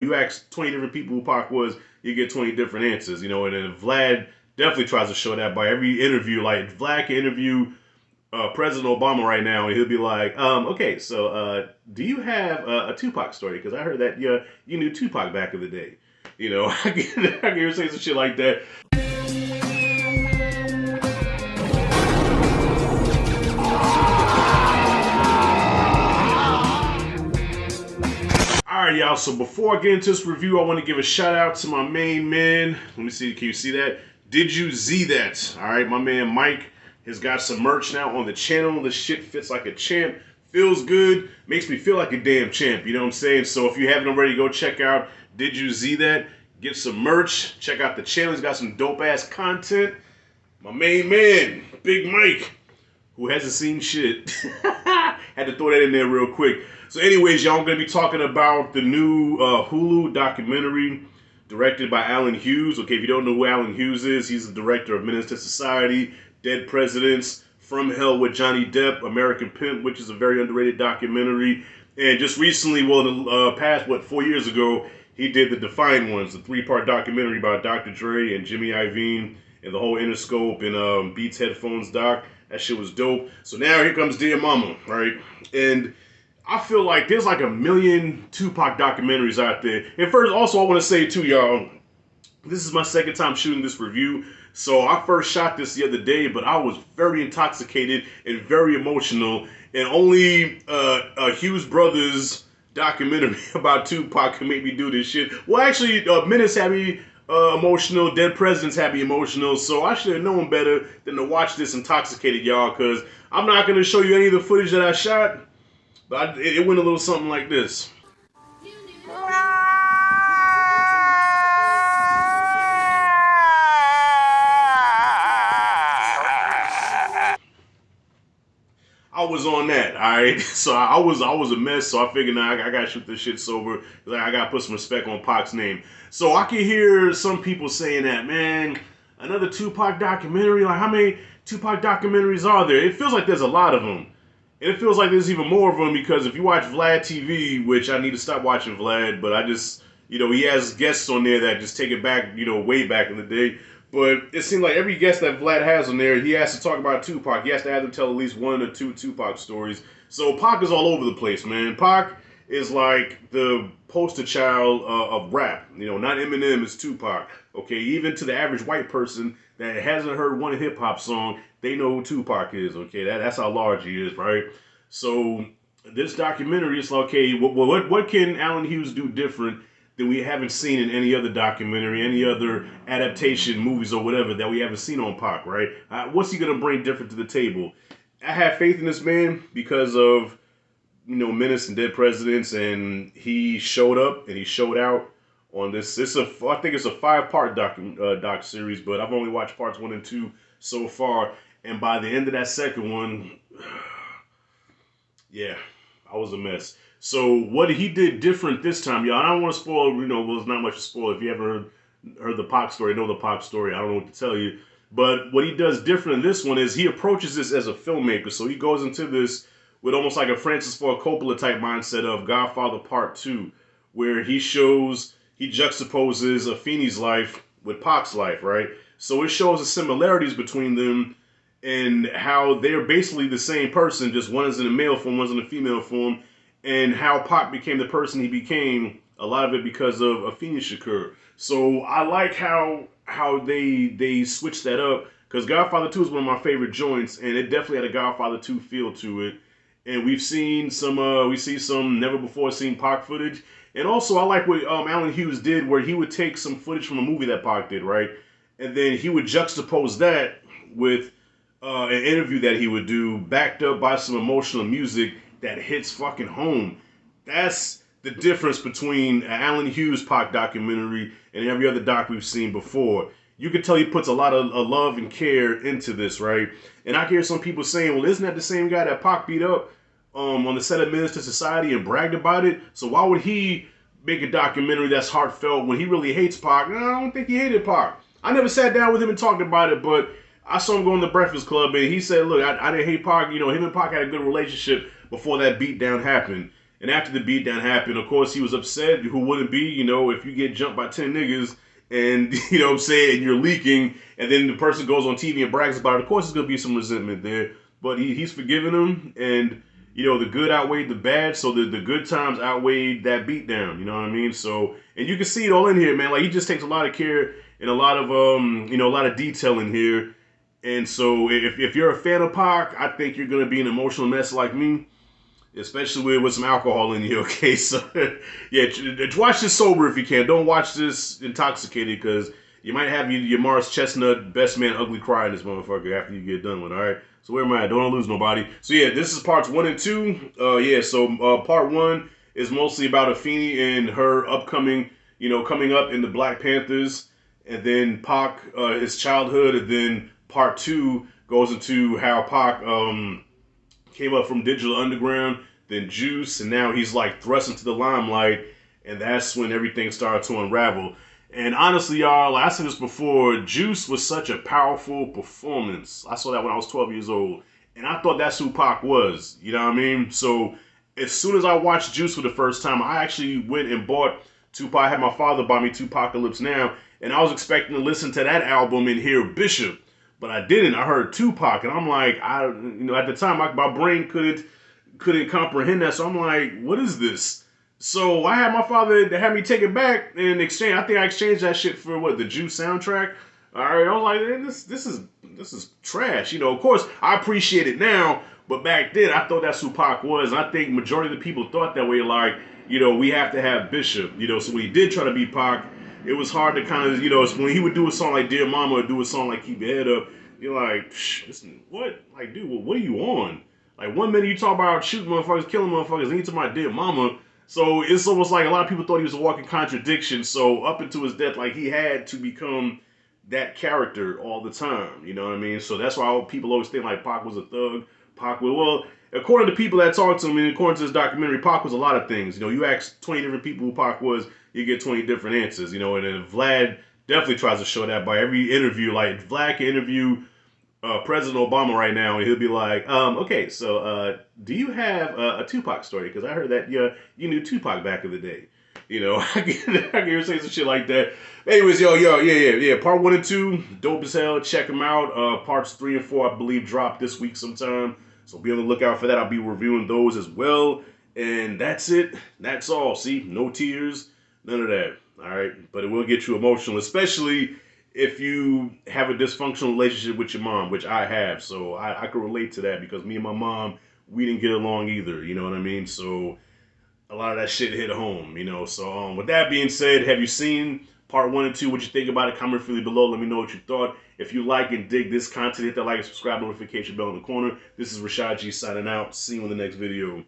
you ask 20 different people who Pac was, you get 20 different answers, you know. And then Vlad definitely tries to show that by every interview. Like Vlad can interview President Obama right now, and he'll be like, okay, so do you have a Tupac story? Because I heard that you knew Tupac back in the day. You know, I can hear say some shit like that. Alright, y'all, so before I get into this review, I want to give a shout out to my main man. Let me see, can you see that? Did you see that? Alright, my man Mike has got some merch now on the channel. This shit fits like a champ, feels good, makes me feel like a damn champ, you know what I'm saying? So if you haven't already, go check out Did You See That? Get some merch, check out the channel, he's got some dope ass content. My main man, Big Mike, who hasn't seen shit. Had to throw that in there real quick. So anyways, y'all, I'm going to be talking about the new Hulu documentary directed by Alan Hughes. Okay, if you don't know who Alan Hughes is, he's the director of Menace to Society, Dead Presidents, From Hell with Johnny Depp, American Pimp, which is a very underrated documentary. And just recently, well, the past, 4 years ago, he did the Defiant Ones, the 3-part documentary about Dr. Dre and Jimmy Iovine and the whole Interscope and Beats Headphones doc. That shit was dope. So now here comes Dear Mama, right? And I feel like there's like a million Tupac documentaries out there. And first, also, I want to say too, y'all, this is my second time shooting this review. So I first shot this the other day, but I was very intoxicated and very emotional. And only Hughes Brothers documentary about Tupac can make me do this shit. Well, actually, Menace had me emotional. Dead Presidents had me emotional. So I should have known better than to watch this intoxicated, y'all, because I'm not going to show you any of the footage that I shot. But it went a little something like this. I was on that, all right. So I was a mess. So I figured, nah, I gotta shoot this shit sober. I gotta put some respect on Pac's name. So I can hear some people saying that, man, another Tupac documentary. Like, how many Tupac documentaries are there? It feels like there's a lot of them. And it feels like there's even more of them because if you watch Vlad TV, which I need to stop watching Vlad, but I just, you know, he has guests on there that just take it back, you know, way back in the day. But it seems like every guest that Vlad has on there, he has to talk about Tupac. He has to have them tell at least 1 or 2 Tupac stories. So Pac is all over the place, man. Pac is like the poster child of rap. You know, not Eminem, it's Tupac. Okay, even to the average white person that hasn't heard one hip-hop song, they know who Tupac is, okay? That's how large he is, right? So this documentary is like, okay, what can Alan Hughes do different than we haven't seen in any other documentary, any other adaptation, movies or whatever that we haven't seen on Pac, right? What's he going to bring different to the table? I have faith in this man because of, you know, Menace and Dead Presidents, and he showed up and he showed out on this. I think it's a 5-part doc series, but I've only watched parts 1 and 2 so far. And by the end of that second one, yeah, I was a mess. So what he did different this time, y'all, I don't want to spoil, you know, there's not much to spoil. If you haven't heard the Pac story, know the Pac story, I don't know what to tell you. But what he does different in this one is he approaches this as a filmmaker. So he goes into this with almost like a Francis Ford Coppola type mindset of Godfather Part 2, where he juxtaposes Afeni's life with Pac's life, right? So it shows the similarities between them and how they're basically the same person, just one is in a male form, one's in a female form, and how Pac became the person he became, a lot of it because of Afeni Shakur. So I like how they switched that up, because Godfather 2 is one of my favorite joints, and it definitely had a Godfather 2 feel to it. And we see some never before seen Pac footage. And also I like what Alan Hughes did, where he would take some footage from a movie that Pac did, right? And then he would juxtapose that with an interview that he would do, backed up by some emotional music that hits fucking home. That's the difference between an Alan Hughes Pac documentary and every other doc we've seen before. You can tell he puts a lot of love and care into this, right? And I hear some people saying, well, isn't that the same guy that Pac beat up on the set of Menace to Society and bragged about it? So why would he make a documentary that's heartfelt when he really hates Pac? No, I don't think he hated Pac. I never sat down with him and talked about it, but I saw him go on the Breakfast Club, and he said, look, I didn't hate Pac. You know, him and Pac had a good relationship before that beatdown happened. And after the beatdown happened, of course, he was upset. Who wouldn't be? You know, if you get jumped by 10 niggas and, you know what I'm saying, and you're leaking, and then the person goes on TV and brags about it, of course, there's going to be some resentment there. But he's forgiven him, and, you know, the good outweighed the bad, so the good times outweighed that beatdown, you know what I mean? So, and you can see it all in here, man. Like, he just takes a lot of care and a lot of, you know, a lot of detail in here. And so if you're a fan of Pac, I think you're going to be an emotional mess like me. Especially with some alcohol in you, okay? So, yeah, watch this sober if you can. Don't watch this intoxicated, because you might have your Mars Chestnut best man ugly cry in this motherfucker after you get done with it, all right? So where am I at? Don't lose nobody. So, yeah, this is parts 1 and 2. Yeah, so part 1 is mostly about Afeni and her upcoming, you know, coming up in the Black Panthers. And then Pac, his childhood. And then part 2 goes into how Pac, came up from Digital Underground, then Juice, and now he's like thrust into the limelight, and that's when everything started to unravel. And honestly, y'all, like I said this before, Juice was such a powerful performance. I saw that when I was 12 years old, and I thought that's who Pac was, you know what I mean? So as soon as I watched Juice for the first time, I actually went and bought Tupac. I had my father buy me Tupacalypse Now, and I was expecting to listen to that album and hear Bishop. But I didn't. I heard Tupac, and I'm like, you know, at the time, my brain couldn't comprehend that. So I'm like, what is this? So I had my father to have me take it back and exchange. I think I exchanged that shit for what, the Juice soundtrack. All right, I was like, man, this is trash. You know, of course, I appreciate it now, but back then I thought that's who Pac was. And I think majority of the people thought that way. Like, you know, we have to have Bishop. You know, so when he did try to be Pac, it was hard to kind of, you know, when he would do a song like Dear Mama or do a song like Keep Your Head Up, you're like, listen, what? Like, dude, what are you on? Like, 1 minute you talk about shooting motherfuckers, killing motherfuckers, and you talk about Dear Mama. So it's almost like a lot of people thought he was a walking contradiction. So up until his death, like, he had to become that character all the time. You know what I mean? So that's why people always think like Pac was a thug. Pac was, well, according to people that talked to him, and according to this documentary, Pac was a lot of things. You know, you ask 20 different people who Pac was, you get 20 different answers, you know, and then Vlad definitely tries to show that by every interview. Like, Vlad can interview President Obama right now, and he'll be like, okay, so do you have a Tupac story? Because I heard that you knew Tupac back in the day. You know, I can hear say some shit like that. Anyways, yeah. Part 1 and 2, dope as hell. Check them out. Parts 3 and 4, I believe, drop this week sometime. So be on the lookout for that. I'll be reviewing those as well. And that's it. That's all. See, no tears, none of that. All right, but it will get you emotional, especially if you have a dysfunctional relationship with your mom, which I have. So I can relate to that, because me and my mom, we didn't get along either. You know what I mean? So a lot of that shit hit home, you know. So with that being said, have you seen part 1 and 2? What you think about it? Comment freely below. Let me know what you thought. If you like and dig this content, hit that like and subscribe, notification bell in the corner. This is Rashad G signing out. See you in the next video.